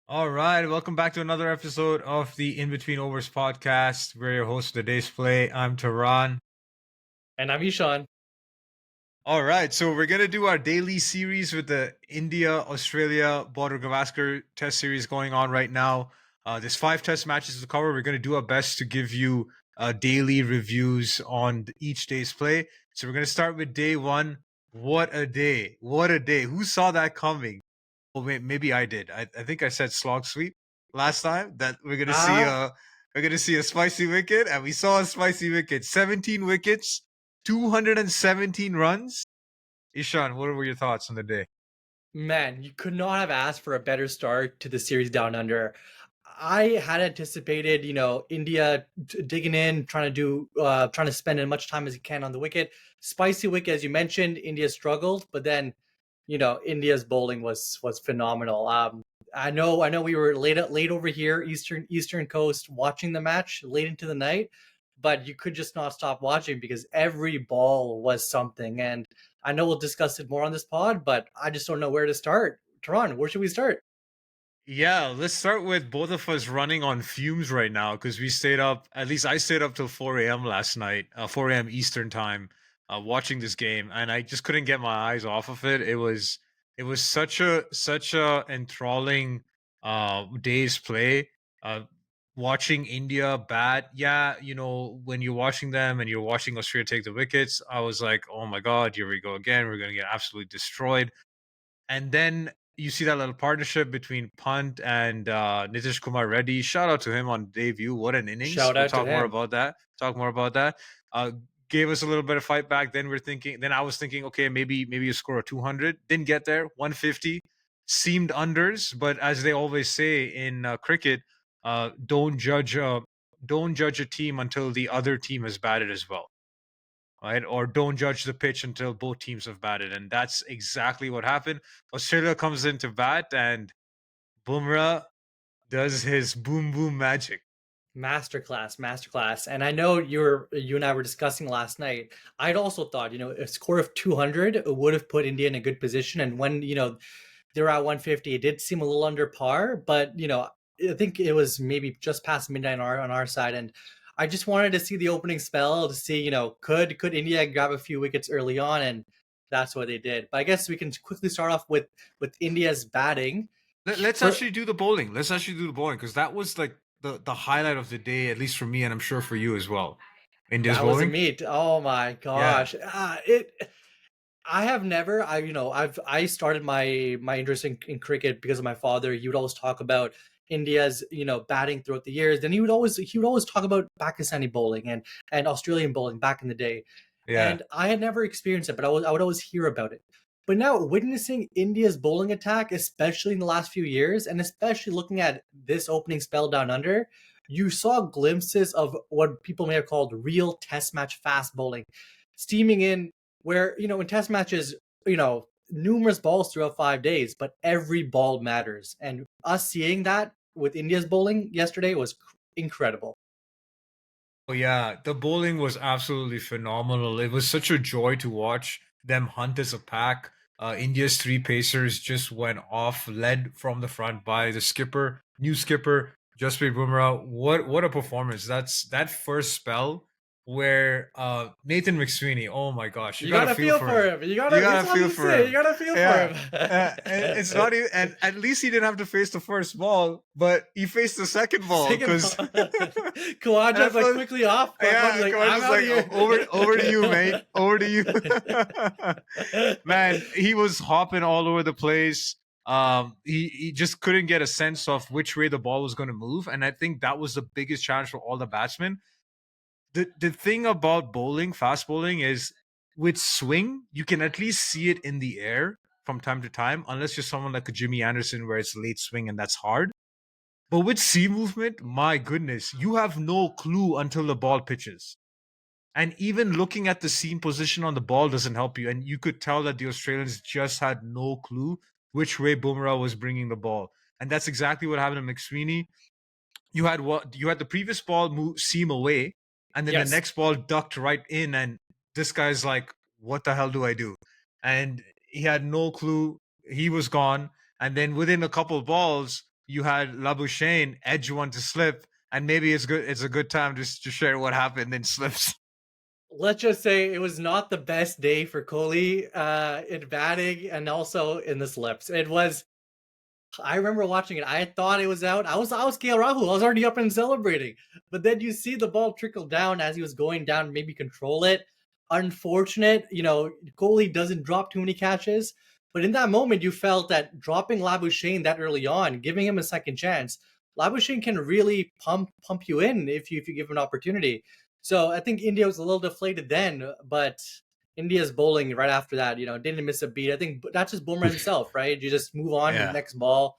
All right, welcome back to another episode of the In Between Overs podcast. We're your host of today's play. I'm Taran. And I'm Ishan. All right, so we're gonna do our daily series with the India Australia Border Gavaskar Test series going on right now. There's 5 Test matches to cover. We're gonna do our best to give you daily reviews on each day's play. So we're gonna start with day one. What a day! What a day! Who saw that coming? Well, maybe I did. I think I said slog sweep last time that Ah, we're gonna see a spicy wicket, and we saw a spicy wicket. 17 wickets, 217 runs. Ishan, what were your thoughts on the day? man, you could not have asked for a better start to the series down under. I had anticipated, India digging in, trying to spend as much time as he can on the wicket. Spicy wicket, as you mentioned, India struggled, but then, India's bowling was phenomenal. I know, we were late over here, Eastern Coast, watching the match late into the night, but you could just not stop watching because every ball was something. And I know we'll discuss it more on this pod, but I just don't know where to start. Tehran, where should we start? Yeah, let's start with both of us running on fumes right now because we stayed up. At least I stayed up till 4 a.m. last night, 4 a.m. Eastern time, watching this game, and I just couldn't get my eyes off of it. It was such a enthralling day's play. Watching India bat, yeah, when you're watching them and you're watching Australia take the wickets, I was like, oh my god, here we go again. We're gonna get absolutely destroyed. And then you see that little partnership between Punt and Nitish Kumar Reddy. Shout out to him on debut. What an innings. Shout We'll out to talk more him. about that. Talk more about that. Uh, Gave us a little bit of fight back. Then I was thinking, okay, maybe you score a 200. Didn't get there. 150 seemed unders, but as they always say in cricket, uh, don't judge a don't judge a team until the other team has batted as well, right? Or don't judge the pitch until both teams have batted. And that's exactly what happened. Australia comes into bat and Bumrah does his boom boom magic. Masterclass, masterclass. And I know you and I were discussing last night. I'd also thought, a score of 200 would have put India in a good position. And when, they're at 150, it did seem a little under par, but I think it was maybe just past midnight on our side. And I just wanted to see the opening spell to see, could India grab a few wickets early on, and that's what they did. But I guess we can quickly start off with India's batting. Let's For actually do the bowling. Let's actually do the bowling because that was like the highlight of the day, at least for me, and I'm sure for you as well. India's That was a bowling. meet. Oh my Yeah, gosh. It I have never I started my interest in cricket because of my father. He would always talk about India's, batting throughout the years. Then he would always talk about Pakistani bowling and Australian bowling back in the day. yeah. And I had never experienced it, but I would always hear about it. But now witnessing India's bowling attack, especially in the last few years, and especially looking at this opening spell down under, you saw glimpses of what people may have called real test match fast bowling, steaming in where, in test matches, numerous balls throughout 5 days, but every ball matters. And us seeing that with India's bowling yesterday was incredible. Oh yeah, the bowling was absolutely phenomenal. It was such a joy to watch them hunt as a pack. India's 3 pacers just went off, led from the front by the skipper, new skipper Jasprit Bumrah. What a performance! That first spell where Nathan McSweeney. Oh my gosh, you You gotta gotta feel feel for for him. him. You You gotta. It's gotta all feel you for say. You him. gotta feel for Yeah, and it's him. not even, and at least he didn't have to face the first ball, but he faced the second ball Second because ball, and I Kawaja's like felt, quickly off, but Punty's yeah, like, Coach I'm is out of like, here. over to you, mate. Over to you. Man, he was hopping all over the place. He just couldn't get a sense of which way the ball was going to move. And I think that was the biggest challenge for all the batsmen. The thing about bowling, fast bowling, is with swing, you can at least see it in the air from time to time, unless you're someone like a Jimmy Anderson where it's late swing and that's hard. But with sea movement, my goodness, you have no clue until the ball pitches. And even looking at the seam position on the ball doesn't help you. And you could tell that the Australians just had no clue which way Bumrah was bringing the ball. And that's exactly what happened to McSweeney. You had the previous ball move seam away, and then the Yes. next ball ducked right in, and this guy's like, "What the hell do I do?" And he had no clue. He was gone, and then within a couple of balls, you had Labuschagne edge one to slip, and maybe it's a good time just to share what happened in slips. Let's just say it was not the best day for Kohli in batting and also in the slips. It was I remember watching it. I thought it was out. I was KL Rahul. I was already up and celebrating. But then you see the ball trickle down as he was going down, maybe control it. Unfortunate, Kohli doesn't drop too many catches. But in that moment, you felt that dropping Labuschagne that early on, giving him a second chance, Labuschagne can really pump you in if you give him an opportunity. So I think India was a little deflated then, but India's bowling right after that, didn't miss a beat. I think that's just Boomer himself, right? You just move on to the Yeah, next ball,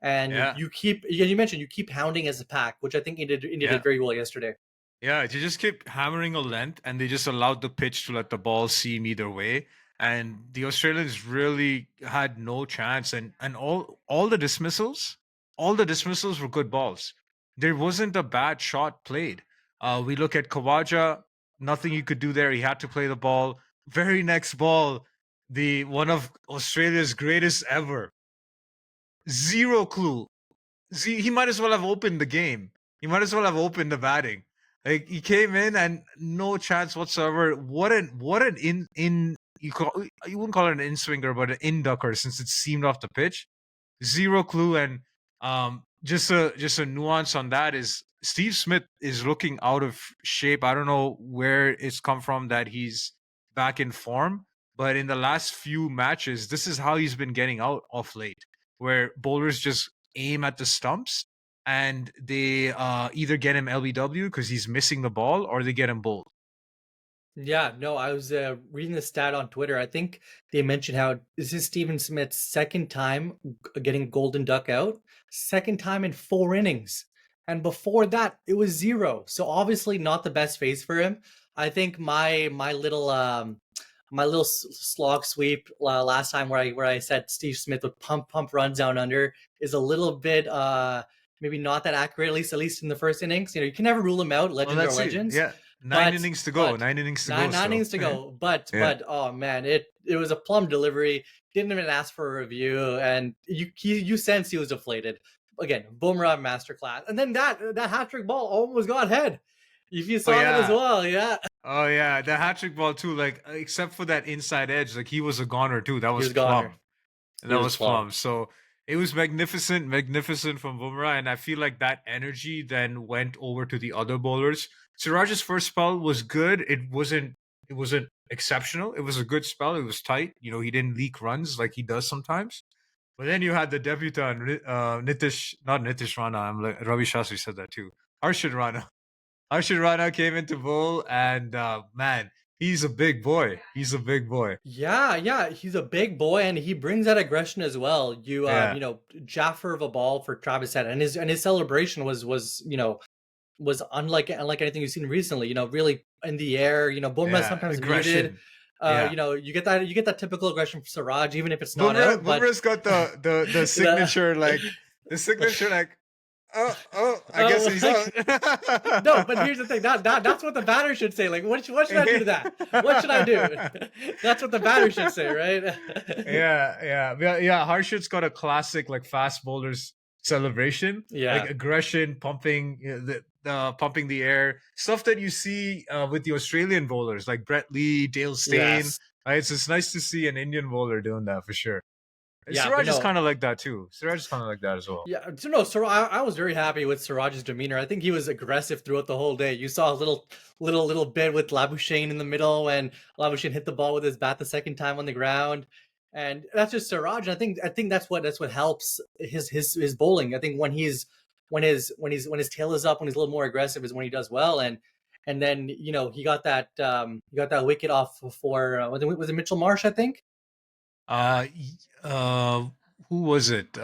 and yeah, you keep. You mentioned you keep hounding as a pack, which I think India yeah. did very well yesterday. Yeah, they just kept hammering a length and they just allowed the pitch to let the ball seam either way. And the Australians really had no chance. And all the dismissals were good balls. There wasn't a bad shot played. We look at Kawaja, nothing he could do there. He had to play the ball. Very next ball, the one of Australia's greatest ever. Zero clue. See, he might as well have opened the game. He might as well have opened the batting. Like he came in and no chance whatsoever. What an in you wouldn't call it an in swinger, but an in ducker since it seemed off the pitch. Zero clue, and just a nuance on that is Steve Smith is looking out of shape. I don't know where it's come from that he's back in form, but in the last few matches, this is how he's been getting out of late, where bowlers just aim at the stumps and they either get him LBW because he's missing the ball or they get him bowled. Yeah, no, I was reading the stat on Twitter. I think they mentioned how this is Stephen Smith's second time getting Golden Duck out, second time in 4 innings. And before that, it was zero. So obviously not the best phase for him. I think my little slog sweep last time where I said Steve Smith would pump runs down under is a little bit maybe not that accurate, at least in the first innings. You can never rule them out. Well, Legends are let's see. legends. Yeah, nine But innings to go. but 9 innings to go. nine Still. innings to go. But Yeah. but oh man, it was a plum delivery. Didn't even ask for a review, and you sense he was deflated. Again, Bumrah masterclass, and then that hat trick ball almost got head. If you Oh saw that as yeah. well, yeah, Oh yeah. The hat trick ball too. Like except for that inside edge, like he was a goner too. That he was was goner. plum. And He that was was plum. plum. So it was magnificent, magnificent from Bumrah. And I feel like that energy then went over to the other bowlers. Siraj's first spell was good. It wasn't exceptional. It was a good spell. It was tight. He didn't leak runs like he does sometimes. But then you had the debutant, Nitish, not Nitish Rana. I'm like Ravi Shastri said that too. Harshit Rana. Harshit Rana came into bowl, and man, he's a big boy. He's a big boy. Yeah, he's a big boy and he brings that aggression as well. Yeah, Jaffer of a ball for Travis Head, and his celebration was unlike anything you've seen recently. Really in the air. Bumrah yeah, sometimes muted. aggression. Yeah. You get that typical aggression from Siraj, even if it's not Boomerang, out. But Boomerang's got the the, signature like the signature like oh I guess he's like, out. no, but here's the thing. That's what the batter should say. Like, what should I do to that? What should I do? That's what the batter should say, right? yeah. Harshit's got a classic like fast bowlers celebration, like Yeah. aggression, pumping the pumping the air, stuff that you see with the Australian bowlers like Brett Lee, Dale Steyn. Yes. Right, so it's nice to see an Indian bowler doing that for sure. Yeah, but Siraj is no. kind of like that too. Siraj is kind of like that as well. Yeah, so no, I was very happy with Siraj's demeanor. I think he was aggressive throughout the whole day. You saw a little bit with Labuschagne in the middle when Labuschagne hit the ball with his bat the second time on the ground, and that's just Siraj. I think that's what helps his bowling. I think when his tail is up, when he's a little more aggressive, is when he does well. And then he got that wicket off for was it Mitchell Marsh, I think. Uh, who was it?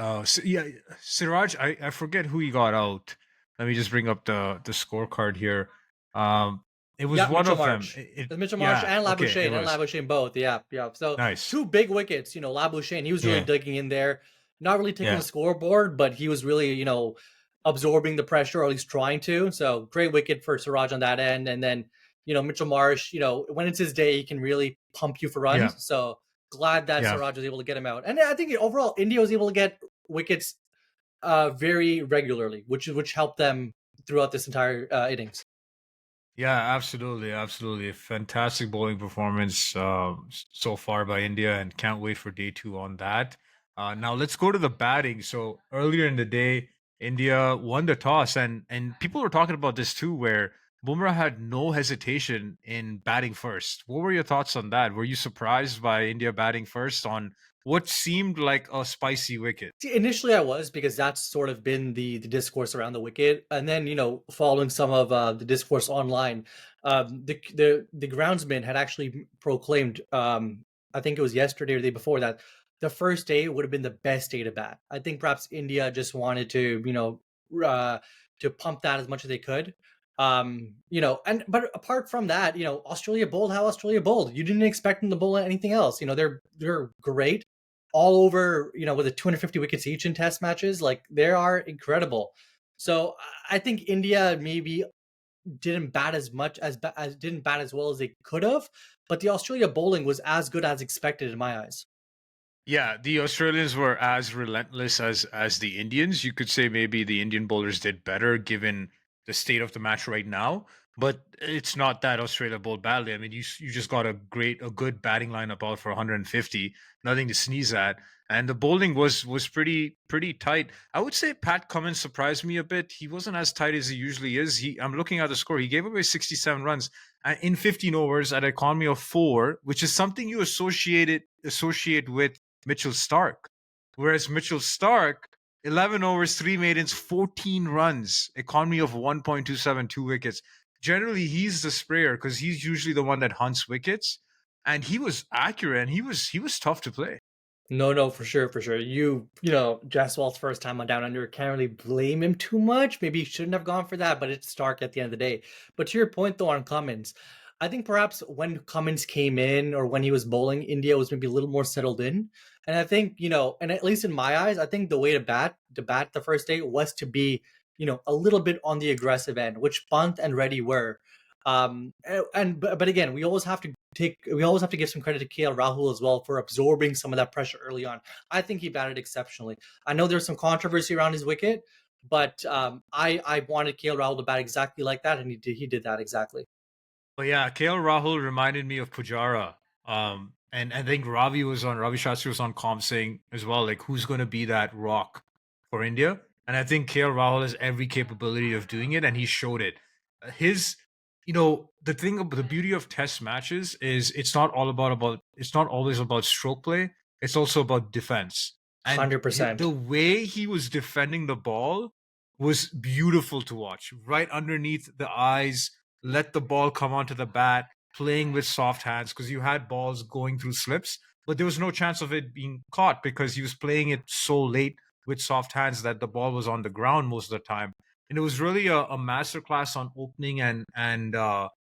Yeah, Siraj. I forget who he got out. Let me just bring up the scorecard here. Um, it was Yeah, one Mitchell of them. Marsh. Mitchell Marsh Yeah, and okay, it was Labuschagne both. Yeah, yeah. So nice. two big wickets. Labuschagne, he was really Yeah, digging in there, not really taking the yeah, scoreboard, but he was really, absorbing the pressure, or at least trying to. So great wicket for Siraj on that end. And then, Mitchell Marsh, when it's his day, he can really pump you for yeah, runs. So glad that yeah. Siraj was able to get him out. And I think overall, India was able to get wickets very regularly, which helped them throughout this entire innings. Yeah, absolutely, absolutely. Fantastic bowling performance so far by India, and can't wait for day two on that. Now let's go to the batting. So earlier in the day, India won the toss, and people were talking about this too, where Bumrah had no hesitation in batting first. What were your thoughts on that? Were you surprised by India batting first on what seemed like a spicy wicket? See, initially I was because that's sort of been the discourse around the wicket, and then following some of the discourse online, the groundsman had actually proclaimed, I think it was yesterday or the day before that, the first day would have been the best day to bat. I think perhaps India just wanted to to pump that as much as they could. And but apart from that, Australia bowled how Australia bowled. You didn't expect them to bowl anything else. They're great all over, with the 250 wickets each in test matches. Like, they are incredible. So I think India maybe didn't bat as much as didn't bat as well as they could have, but the Australia bowling was as good as expected in my eyes. Yeah, the Australians were as relentless as the Indians. You could say maybe the Indian bowlers did better given the state of the match right now, but it's not that Australia bowled badly. I mean, you just got a good batting lineup out for 150, nothing to sneeze at, and the bowling was pretty tight. I would say Pat Cummins surprised me a bit. He wasn't as tight as he usually is. I'm looking at the score. He gave away 67 runs in 15 overs at an economy of 4, which is something you associate with Mitchell Stark. Whereas Mitchell Stark, 11 overs, 3 maidens, 14 runs, economy of 1.272 wickets. Generally, he's the sprayer because he's usually the one that hunts wickets. And he was accurate and he was tough to play. No, no, for sure, for sure. Jaswal's first time on Down Under, can't really blame him too much. Maybe he shouldn't have gone for that, but it's Stark at the end of the day. But to your point, though, on Cummins, I think perhaps when Cummins came in or when he was bowling, India was maybe a little more settled in. And I think, and at least in my eyes, I think the way to bat the first day was to be, a little bit on the aggressive end, which Pant and Reddy were. But again, we always have to give some credit to KL Rahul as well for absorbing some of that pressure early on. I think he batted exceptionally. I know there's some controversy around his wicket, but I wanted KL Rahul to bat exactly like that, and he did that exactly. But yeah, KL Rahul reminded me of Pujara. And I think Ravi Shastri was on comp saying as well, like who's going to be that rock for India. And I think KL Rahul has every capability of doing it, and he showed it. His, the thing about the beauty of Test matches is it's not always about stroke play. It's also about defense. And 100%. the way he was defending the ball was beautiful to watch. Right underneath the eyes, let the ball come onto the bat, playing with soft hands because you had balls going through slips, but there was no chance of it being caught because he was playing it so late with soft hands that the ball was on the ground most of the time. And it was really a masterclass on opening and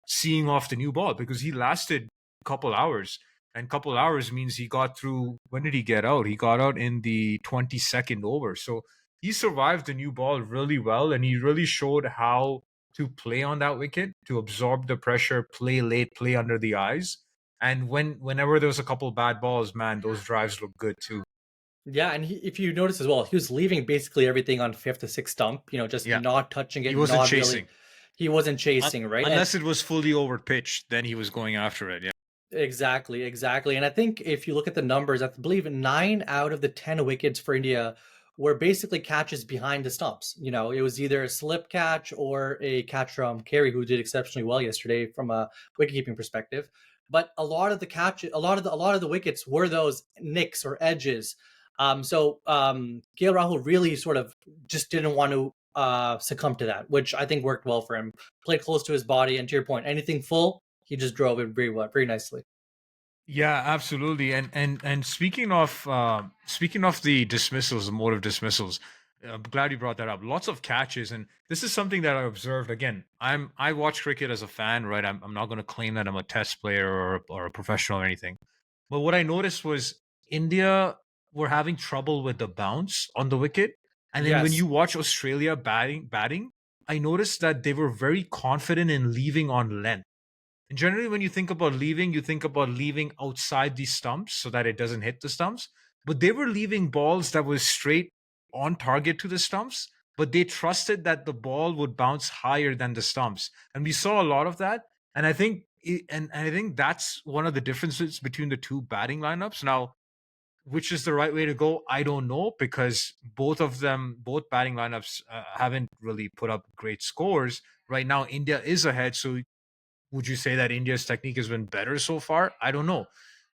seeing off the new ball because he lasted a couple hours. And couple hours means he got through. When did he get out? He got out in the 22nd over. So he survived the new ball really well, and he really showed how to play on that wicket, to absorb the pressure, play late, play under the eyes. And whenever there was a couple bad balls, man, those drives look good too. Yeah, and if you notice as well, he was leaving basically everything on fifth to sixth stump. Just Yeah, not touching he it, wasn't not really. chasing. He wasn't chasing, right? And Unless it was fully over pitched, then he was going after it. Yeah. exactly, exactly. And I think if you look at the numbers, I believe 9 out of the 10 wickets for India were basically catches behind the stumps. It was either a slip catch or a catch from Carey, who did exceptionally well yesterday from a wicketkeeping perspective. But a lot of the wickets were those nicks or edges. So KL Rahul really sort of just didn't want to succumb to that, which I think worked well for him. Played close to his body, and to your point, anything full, he just drove it very well, very nicely. Yeah, absolutely. And speaking of the dismissals, the mode of dismissals, I'm glad you brought that up. Lots of catches, and this is something that I observed. Again, I watch cricket as a fan, right? I'm not going to claim that I'm a test player or a professional or anything. But what I noticed was India were having trouble with the bounce on the wicket, and then when Yes, you watch Australia batting, I noticed that they were very confident in leaving on length. And generally, when you think about leaving, you think about leaving outside the stumps so that it doesn't hit the stumps. But they were leaving balls that was straight on target to the stumps, but they trusted that the ball would bounce higher than the stumps. And we saw a lot of that. And I think and I think that's one of the differences between the two batting lineups. Now, which is the right way to go, I don't know, because both batting lineups haven't really put up great scores. Right now, India is ahead. So would you say that India's technique has been better so far? I don't know.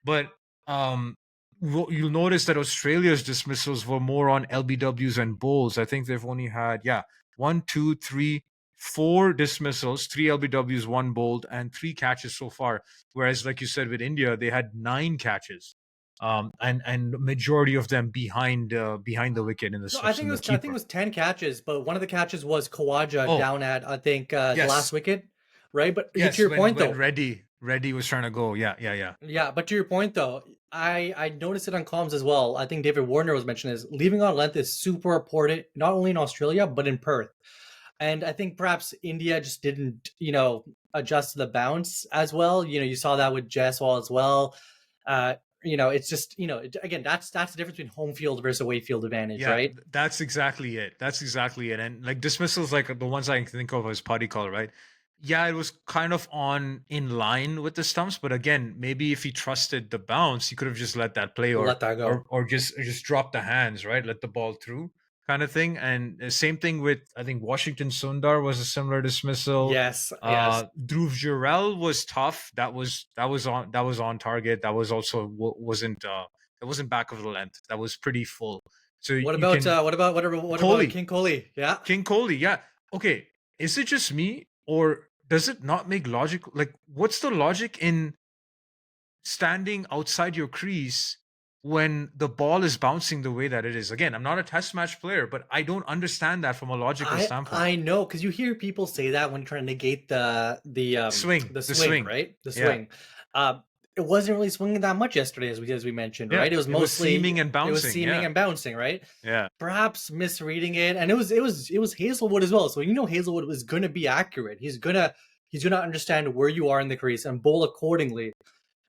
But um, you'll notice that Australia's dismissals were more on LBWs and bowls. I think they've only had, yeah, one, two, three, four dismissals, three LBWs, one bowled, and three catches so far. Whereas, like you said, with India, they had nine catches, and majority of them behind the wicket in the No, I slips think in it the was I think it keeper. was 10 catches, but one of the catches was Kawaja Oh, down at I think the last yes, wicket, right? But to yes. your When point when though, Reddy was trying to go, yeah, yeah, yeah, yeah, but to your point though, I noticed it on comms as well. I think David Warner was mentioning is leaving on length is super important, not only in Australia but in Perth. And I think perhaps India just didn't, adjust to the bounce as well. You saw that with Jaiswal as well. It's just, again, that's the difference between home field versus away field advantage, yeah. right? That's exactly it. That's exactly it. And like dismissals, like the ones I can think of as party color, right? Yeah, it was kind of on in line with the stumps, but again, maybe if he trusted the bounce, he could have just let that play, or Let that or go. or just drop the hands, right? Let the ball through, kind of thing. And same thing with, I think, Washington Sundar was a similar dismissal. Yes, yes. Dhruv Jurel was tough. That was on target. That was also wasn't it wasn't back of the length. That was pretty full. So What you about can what about Kohli, King Kohli? Yeah. King Kohli, yeah. Okay, is it just me, or does it not make logic? Like, what's the logic in standing outside your crease when the ball is bouncing the way that it is? Again, I'm not a test match player, but I don't understand that from a logical standpoint. I know because you hear people say that when trying to negate Swing, the the swing, swing. right? The Yeah, swing. It wasn't really swinging that much yesterday, as we mentioned, yeah. right? It was It was mostly seaming and it was bouncing. seaming Yeah, and bouncing, right? yeah, Perhaps misreading it, and it was Hazelwood as well. So Hazelwood was gonna be accurate. He's gonna understand where you are in the crease and bowl accordingly.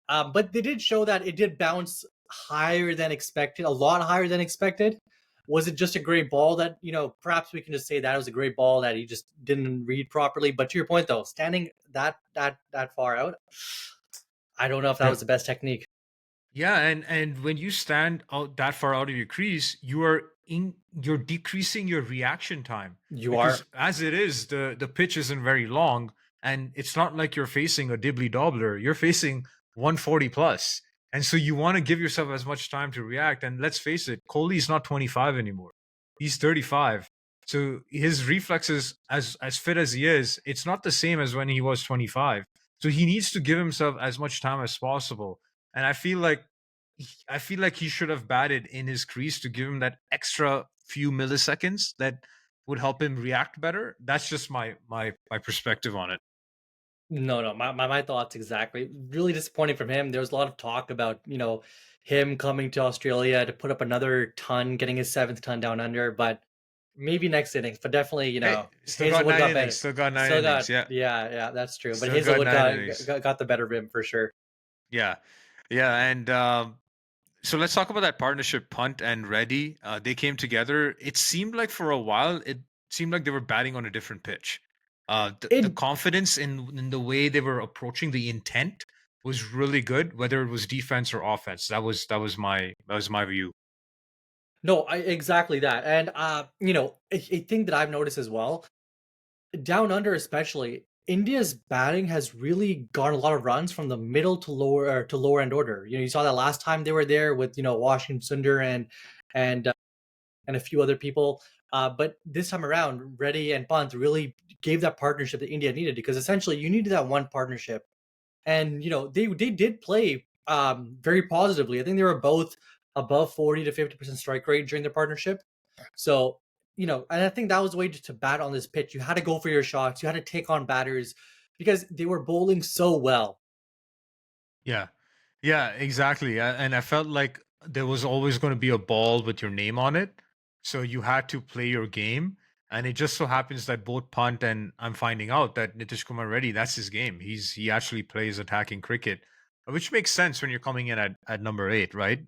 But they did show that it did bounce higher than expected, a lot higher than expected. Was it just a great ball that, perhaps we can just say that was a great ball that he just didn't read properly? But to your point though, standing that far out, I don't know if that yeah. was the best technique. Yeah, and when you stand out that far out of your crease, you're decreasing your reaction time, You because are as it is, the pitch isn't very long, and it's not like you're facing a dibbly dobbler. You're facing 140 plus, and so you want to give yourself as much time to react. And let's face it, Kohli's not 25 anymore; he's 35. So his reflexes, as fit as he is, it's not the same as when he was 25. So he needs to give himself as much time as possible, and I feel like he should have batted in his crease to give him that extra few milliseconds that would help him react better. That's just my perspective on it. no, no. My thoughts exactly. Really disappointing from him. There was a lot of talk about him coming to Australia to put up another ton, getting his seventh ton down under, but maybe next innings. But definitely, Hey, still got Hazelwood nine got innings. better. Still got nine Still innings. got Yeah, yeah, yeah, that's true. But still got Hazelwood nine got innings. got the better of him for sure. Yeah, yeah, and so let's talk about that partnership, Punt and Reddy. They came together. It seemed like for a while, it seemed like they were batting on a different pitch. The It confidence in the way they were approaching the intent was really good, whether it was defense or offense. That was my view. No, exactly that. And a thing that I've noticed as well, down under especially, India's batting has really gotten a lot of runs from the middle to lower end order. You saw that last time they were there with Washington Sundar and and a few other people. But this time around, Reddy and Pant really gave that partnership that India needed because essentially you needed that one partnership, and they did play very positively. I think they were both above 40 to 50% strike rate during their partnership. So and I think that was the way to bat on this pitch. You had to go for your shots. You had to take on batters because they were bowling so well. Yeah. Yeah, exactly. And I felt like there was always going to be a ball with your name on it. So you had to play your game. And it just so happens that both Punt and I'm finding out that Nitish Kumar Reddy, that's his game. He actually plays attacking cricket, which makes sense when you're coming in at number 8, right?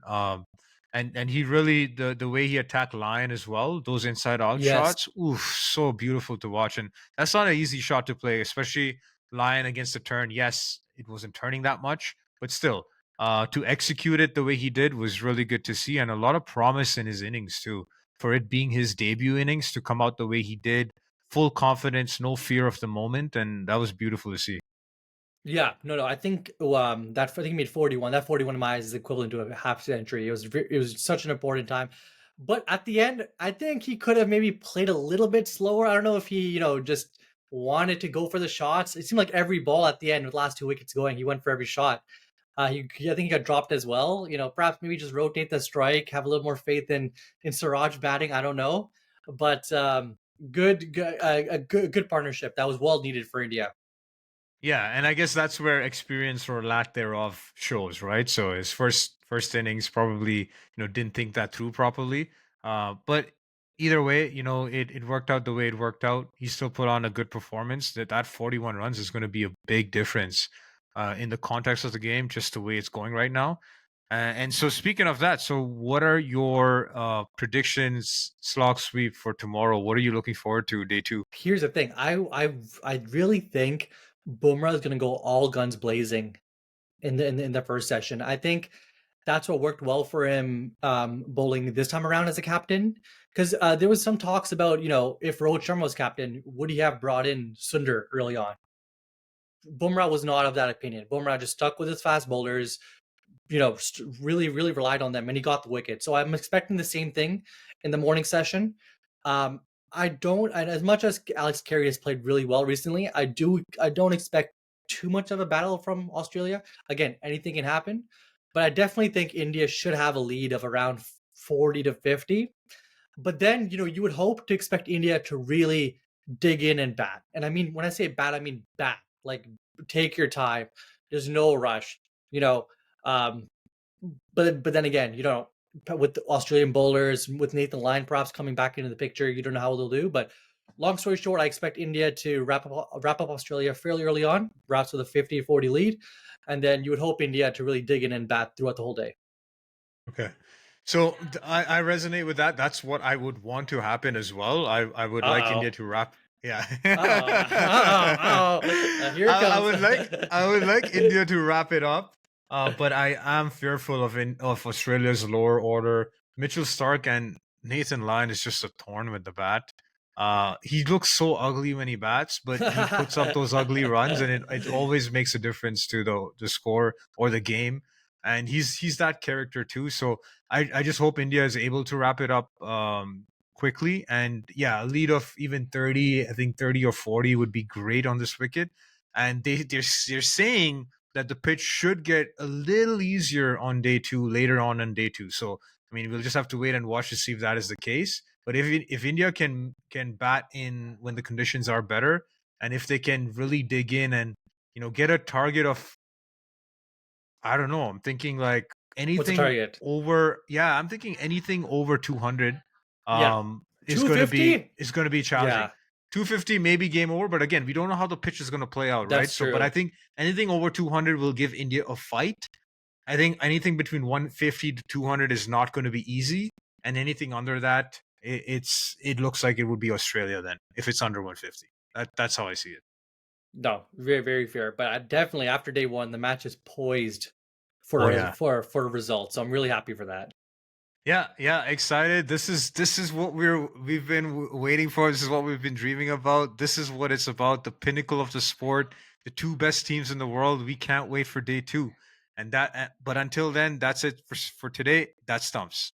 And he really the way he attacked Lion as well, those inside out Yes. shots, oof, so beautiful to watch. And that's not an easy shot to play, especially Lion against the turn. Yes, it wasn't turning that much, but still, to execute it the way he did was really good to see, and a lot of promise in his innings too. For it being his debut innings to come out the way he did, full confidence, no fear of the moment, and that was beautiful to see. Yeah, no, I think that I think he made 41. That 41 in my eyes is equivalent to a half century. It was such an important time. But at the end, I think he could have maybe played a little bit slower. I don't know if he, just wanted to go for the shots. It seemed like every ball at the end with the last two wickets going, he went for every shot. I think he got dropped as well. Perhaps maybe just rotate the strike, have a little more faith in Siraj batting. I don't know, but good partnership that was well needed for India. Yeah, and I guess that's where experience or lack thereof shows, right? So his first innings probably didn't think that through properly. But either way, it worked out the way it worked out. He still put on a good performance. That 41 runs is going to be a big difference in the context of the game, just the way it's going right now. And so speaking of that, so what are your predictions, slog sweep for tomorrow? What are you looking forward to day two? Here's the thing. I really think Bumrah is going to go all guns blazing in the first session. I think that's what worked well for him bowling this time around as a captain. Because there was some talks about if Rohit Sharma was captain, would he have brought in Sundar early on? Bumrah was not of that opinion. Bumrah just stuck with his fast bowlers, really, really relied on them, and he got the wicket. So I'm expecting the same thing in the morning session. Um, I don't, and as much as Alex Carey has played really well recently, I don't expect too much of a battle from Australia. Again, anything can happen, but I definitely think India should have a lead of around 40 to 50. But then, you would hope to expect India to really dig in and bat. And I mean, when I say bat, I mean bat. Like, take your time. There's no rush. You know, um, but then again, with the Australian bowlers, with Nathan Lyon perhaps coming back into the picture, you don't know how they'll do. But long story short, I expect India to wrap up Australia fairly early on, perhaps with a 50-40 lead, and then you would hope India to really dig in and bat throughout the whole day. Okay. So I resonate with that. That's what I would want to happen as well. I would like Uh India oh. to wrap. Yeah. Here it I comes. would like India to wrap it up. But I am fearful of Australia's lower order. Mitchell Stark and Nathan Lyon is just a thorn with the bat. He looks so ugly when he bats, but he puts up those ugly runs, and it always makes a difference to the score or the game. And he's that character too. So I just hope India is able to wrap it up quickly. And yeah, a lead of even 30, I think 30 or 40 would be great on this wicket. And they're saying that the pitch should get a little easier on day two, later on day two. So I mean, we'll just have to wait and watch to see if that is the case. But if India can bat in when the conditions are better, and if they can really dig in and get a target of, I don't know, I'm thinking like What's the anything target? over, yeah, I'm thinking anything over 200 Yeah. is going to be 250? challenging. Yeah, 250 maybe game over, but again, we don't know how the pitch is going to play out, right? that's So but I true. think anything over 200 will give India a fight. I think anything between 150 to 200 is not going to be easy, and anything under that, it looks like it would be Australia then if it's under 150. That's how I see it. No, very, very fair. But definitely after day one, the match is poised Oh for yeah. for a result. So I'm really happy for that. Yeah, yeah, excited. This is what we've been waiting for. This is what we've been dreaming about. This is what it's about. The pinnacle of the sport, the two best teams in the world. We can't wait for day two. And but until then, that's it for today. That stumps.